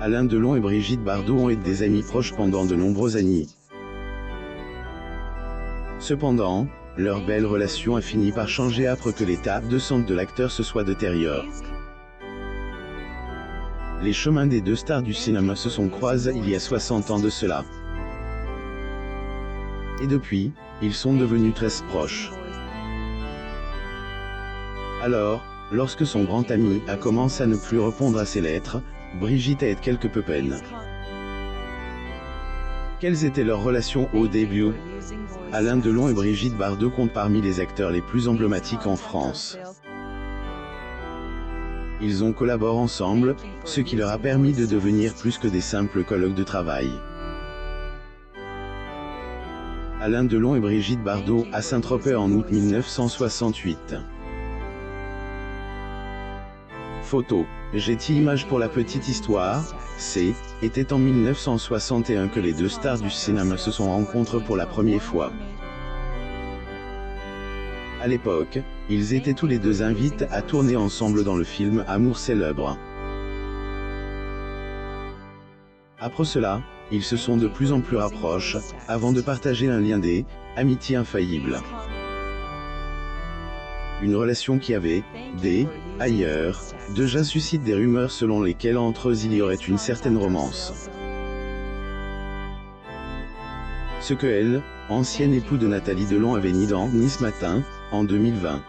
Alain Delon et Brigitte Bardot ont été des amis proches pendant de nombreuses années. Cependant, leur belle relation a fini par changer après que l'état de santé de l'acteur se soit détérioré. Les chemins des deux stars du cinéma se sont croisés il y a 60 ans de cela. Et depuis, ils sont devenus très proches. Alors, lorsque son grand ami a commencé à ne plus répondre à ses lettres, Brigitte a eu quelque peu peine. Quelles étaient leurs relations au début? Alain Delon et Brigitte Bardot comptent parmi les acteurs les plus emblématiques en France. Ils ont collaboré ensemble, ce qui leur a permis de devenir plus que des simples collègues de travail. Alain Delon et Brigitte Bardot à Saint-Tropez en août 1968. Photo. Getty Images pour la petite histoire. Était en 1961 que les deux stars du cinéma se sont rencontrés pour la première fois. À l'époque, ils étaient tous les deux invités à tourner ensemble dans le film Amour célèbre. Après cela, ils se sont de plus en plus rapprochés, avant de partager un lien d'amitié infaillible. Une relation qui avait, ailleurs, déjà suscite des rumeurs selon lesquelles entre eux il y aurait une certaine romance. Ce que elle, ancienne épouse de Nathalie Delon, avait nié dans Nice Matin, en 2020.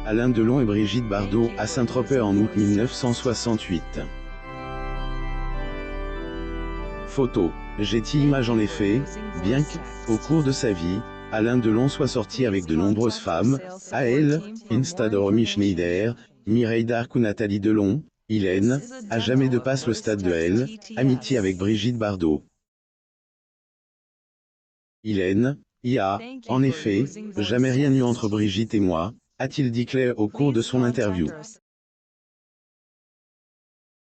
Alain Delon et Brigitte Bardot à Saint-Tropez en août 1968. Photo. Getty Images. En effet, bien qu'au cours de sa vie, Alain Delon soit sorti avec de nombreuses femmes, à elle, insta de Romy Schneider, Mireille Darc ou Nathalie Delon, il a jamais dépassé le stade de elle, amitié avec Brigitte Bardot. Il y a, en effet, jamais rien eu entre Brigitte et moi, a-t-il déclaré au cours de son interview.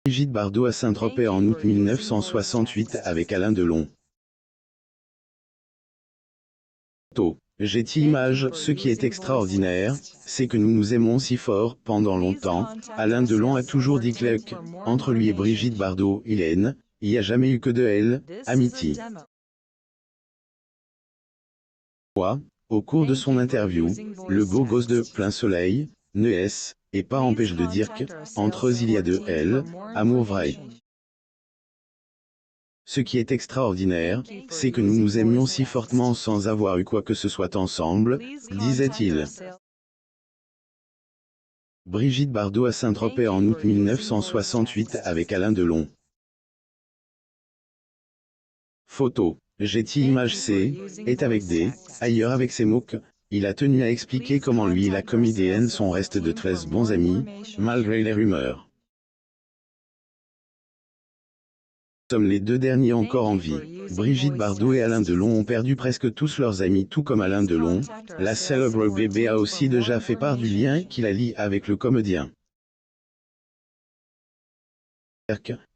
Brigitte Bardot à Saint-Tropez en août 1968 avec Alain Delon. Getty Images. Ce qui est extraordinaire, c'est que nous nous aimons si fort. Pendant longtemps, Alain Delon a toujours dit entre lui et Brigitte Bardot, il y a jamais eu que de elle, amitié. Au cours de son interview, le beau gosse de Plein Soleil, et pas empêche de dire entre eux il y a de elle, amour vrai. Ce qui est extraordinaire, c'est que nous nous aimions si fortement sans avoir eu quoi que ce soit ensemble, disait-il. Brigitte Bardot à Saint-Tropez en août 1968 avec Alain Delon. Photo. Getty Images. Est avec ailleurs avec ses mots il a tenu à expliquer comment lui et la comédienne sont restés de très bons amis, malgré les rumeurs. Nous sommes les deux derniers encore en vie. Brigitte Bardot et Alain Delon ont perdu presque tous leurs amis, tout comme Alain Delon. La célèbre bébé a aussi déjà fait part du lien qui la lie avec le comédien.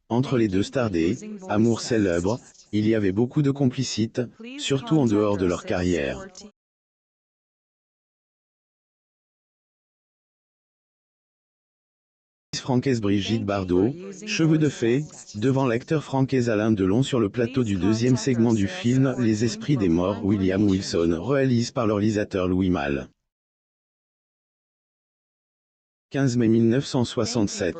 Entre les deux stars Amour célèbre, il y avait beaucoup de complicité, surtout en dehors de leur carrière. Francaise Brigitte Bardot, cheveux de fée, devant l'acteur francaise Alain Delon sur le plateau du deuxième segment du film Les Esprits des Morts William Wilson, réalisé par le réalisateur Louis Malle. 15 mai 1967.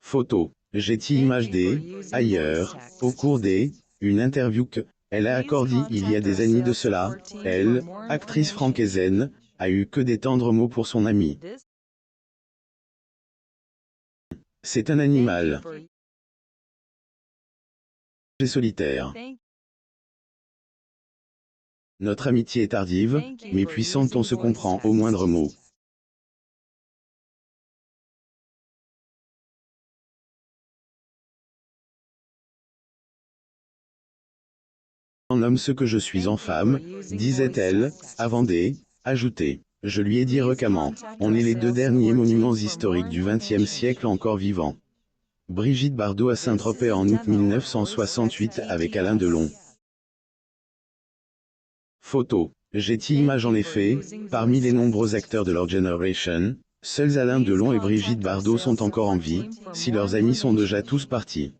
Photo. Getty Images. Ailleurs, au cours une interview qu'elle a accordée il y a des années de cela, elle, actrice francaise, a eu que des tendres mots pour son ami. C'est un animal. Et solitaire. Notre amitié est tardive, mais puissante, on se comprend au moindre mot. En homme ce que je suis en femme, disait-elle, avant ajouter. Je lui ai dit récemment, on est les deux derniers monuments historiques du XXe siècle encore vivants. Brigitte Bardot à Saint-Tropez en août 1968 avec Alain Delon. Photo. Getty Images. En effet, parmi les nombreux acteurs de leur génération, Seuls Alain Delon et Brigitte Bardot sont encore en vie, si leurs amis sont déjà tous partis.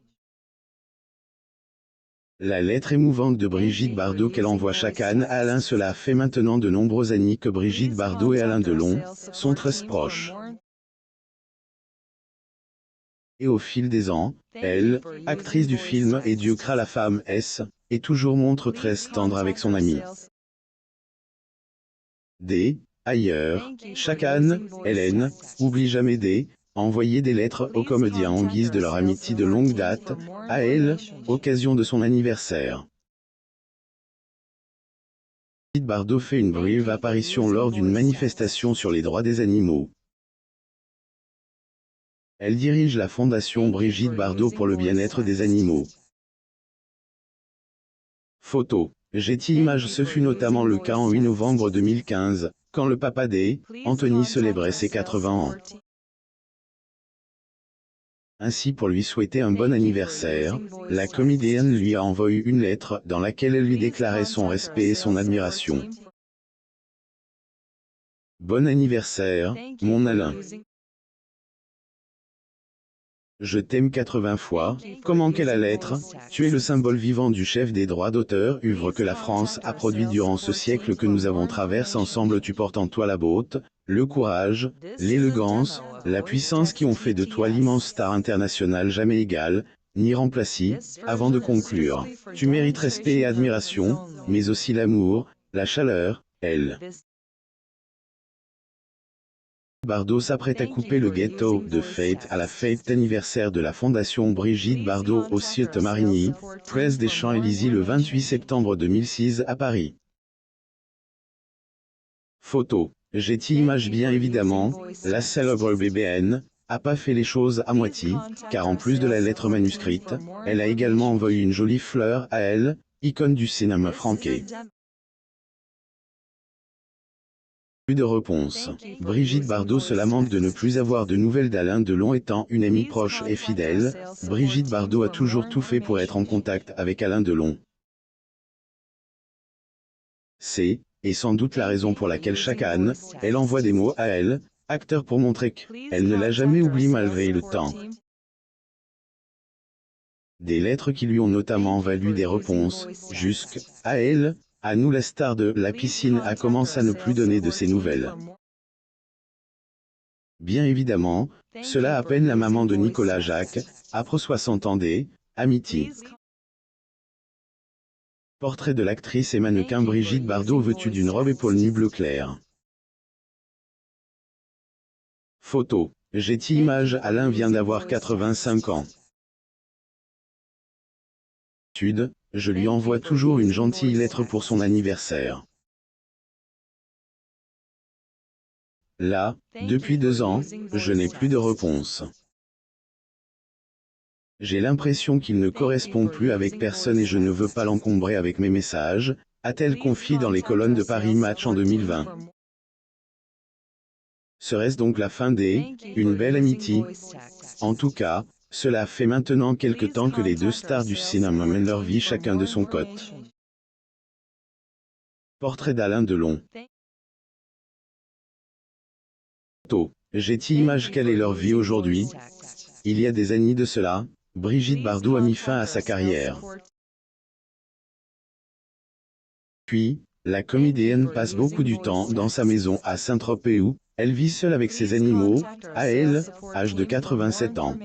La lettre émouvante de Brigitte Bardot qu'elle envoie chaque année à Alain, cela fait maintenant de nombreuses années que Brigitte Bardot et Alain Delon sont très proches. Et au fil des ans, elle, actrice du film Et Dieu cra la femme S, est toujours montre très tendre avec son amie. Ailleurs, chaque Anne, Hélène, oublie jamais envoyer des lettres aux comédiens en guise de leur amitié de longue date, à elle, occasion de son anniversaire. Brigitte Bardot fait une brève apparition lors d'une manifestation sur les droits des animaux. Elle dirige la fondation Brigitte Bardot pour le bien-être des animaux. Photo. Getty Images. Ce fut notamment le cas en 8 novembre 2015, quand le papa Anthony célébrait ses 80 ans. Ainsi, pour lui souhaiter un bon anniversaire, la comédienne lui a envoyé une lettre dans laquelle elle lui déclarait son respect et son admiration. Bon anniversaire, mon Alain. Je t'aime 80 fois, comment qu'est la lettre, tu es le symbole vivant du chef des droits d'auteur, œuvre que la France a produit durant ce siècle que nous avons traversé ensemble. Tu portes en toi la beauté, le courage, l'élégance, la puissance qui ont fait de toi l'immense star internationale jamais égale, ni remplacée. Avant de conclure, tu mérites respect et admiration, mais aussi l'amour, la chaleur, Bardot s'apprête à couper le gâteau de fête à la fête d'anniversaire de la fondation Brigitte Bardot au Cirque Marigny, Place des Champs-Élysées le 28 septembre 2006 à Paris. Photo. Getty Images. Bien évidemment, la célèbre BBN a pas fait les choses à moitié, car en plus de la lettre manuscrite, elle a également envoyé une jolie fleur à elle, icône du cinéma français. De réponse. Brigitte Bardot se lamente de ne plus avoir de nouvelles d'Alain Delon. Étant une amie proche et fidèle, Brigitte Bardot a toujours tout fait pour être en contact avec Alain Delon. C'est, et sans doute la raison pour laquelle chaque année, elle envoie des mots à elle, acteur, pour montrer qu'elle ne l'a jamais oublié malgré le temps. Des lettres qui lui ont notamment valu des réponses, jusqu'à elle, à nous. La star de la piscine a commencé à ne plus donner de ses nouvelles. Bien évidemment, cela à peine la maman de Nicolas Jacques, après 60 ans d'amitié. Portrait de l'actrice et mannequin Brigitte Bardot vêtue d'une robe épaule nue bleu clair. Photo. Getty Images. Alain vient d'avoir 85 ans. Je lui envoie toujours une gentille lettre pour son anniversaire. Là, depuis 2 ans, je n'ai plus de réponse. J'ai l'impression qu'il ne correspond plus avec personne et je ne veux pas l'encombrer avec mes messages, a-t-elle confié dans les colonnes de Paris Match en 2020. Serait-ce donc la fin une belle amitié? En tout cas, cela fait maintenant quelque temps que les deux stars du cinéma mènent leur vie chacun de son côté. Portrait d'Alain Delon. Getty Images. Quelle est leur vie aujourd'hui? Il y a des années de cela, Brigitte Bardot a mis fin à sa carrière. Puis, la comédienne passe beaucoup du temps dans sa maison à Saint-Tropez où elle vit seule avec ses animaux, à elle, âge de 87 ans.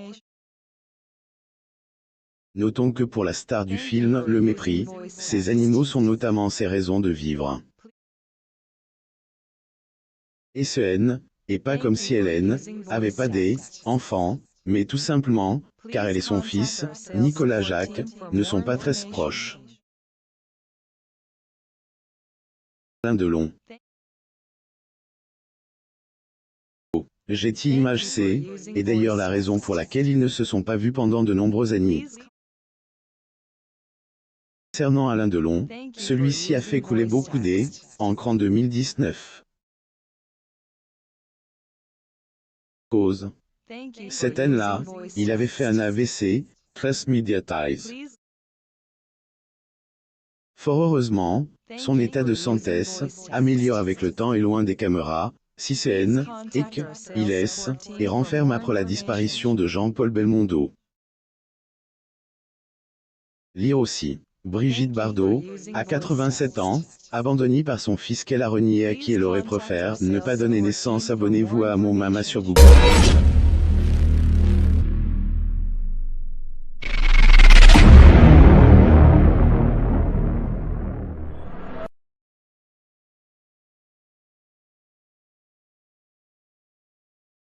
Notons que pour la star du film Le Mépris, ces animaux sont notamment ses raisons de vivre. Et ce N, et pas comme si Hélène avait pas enfants, mais tout simplement, car elle et son fils, Nicolas Jacques, ne sont pas très proches. Alain Delon. Getty Images. Et d'ailleurs la raison pour laquelle ils ne se sont pas vus pendant de nombreuses années. Concernant Alain Delon, celui-ci a fait couler beaucoup d'encre en 2019. Cause. Cette année-là, il avait fait un AVC, stress mediatise. Fort heureusement, son état de santé s'améliore avec le temps et loin des caméras, CCN, EC, ILS, et renferme après la disparition de Jean-Paul Belmondo. Lire aussi. Brigitte Bardot, à 87 ans, abandonnée par son fils qu'elle a renié à qui elle aurait préféré ne pas donner naissance. Abonnez-vous à Mon Mama sur Google.